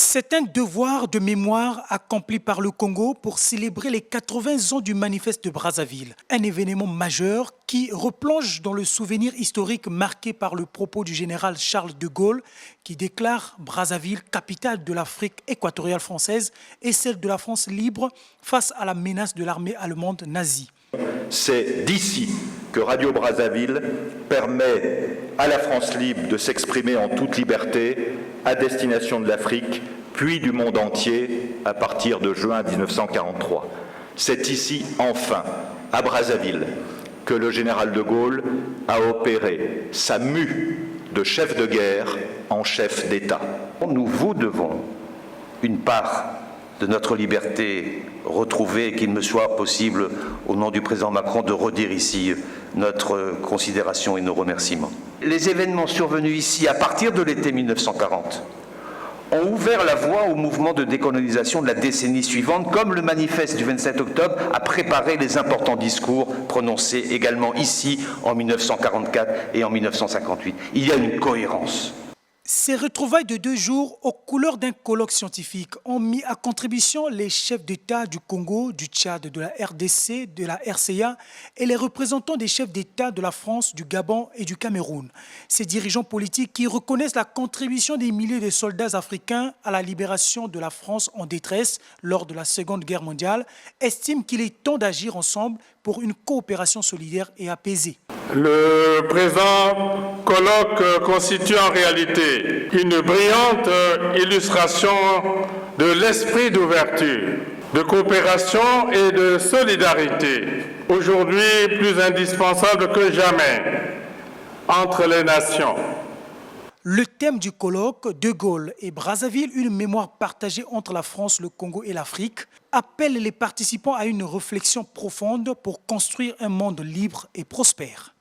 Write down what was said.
C'est un devoir de mémoire accompli par le Congo pour célébrer les 80 ans du manifeste de Brazzaville, un événement majeur qui replonge dans le souvenir historique marqué par le propos du général Charles de Gaulle qui déclare Brazzaville capitale de l'Afrique équatoriale française et celle de la France libre face à la menace de l'armée allemande nazie. C'est d'ici que Radio Brazzaville permet à la France libre de s'exprimer en toute liberté à destination de l'Afrique, puis du monde entier à partir de juin 1943. C'est ici, enfin, à Brazzaville, que le général de Gaulle a opéré sa mue de chef de guerre en chef d'État. Nous vous devons une part de notre liberté retrouvée et qu'il me soit possible, au nom du président Macron, de redire ici notre considération et nos remerciements. Les événements survenus ici à partir de l'été 1940 ont ouvert la voie au mouvement de décolonisation de la décennie suivante, comme le manifeste du 27 octobre a préparé les importants discours prononcés également ici en 1944 et en 1958. Il y a une cohérence. Ces retrouvailles de 2 jours aux couleurs d'un colloque scientifique ont mis à contribution les chefs d'État du Congo, du Tchad, de la RDC, de la RCA et les représentants des chefs d'État de la France, du Gabon et du Cameroun. Ces dirigeants politiques qui reconnaissent la contribution des milliers de soldats africains à la libération de la France en détresse lors de la Seconde Guerre mondiale estiment qu'il est temps d'agir ensemble pour une coopération solidaire et apaisée. Le présent colloque constitue en réalité une brillante illustration de l'esprit d'ouverture, de coopération et de solidarité, aujourd'hui plus indispensable que jamais entre les nations. Le thème du colloque, De Gaulle et Brazzaville, une mémoire partagée entre la France, le Congo et l'Afrique, appelle les participants à une réflexion profonde pour construire un monde libre et prospère.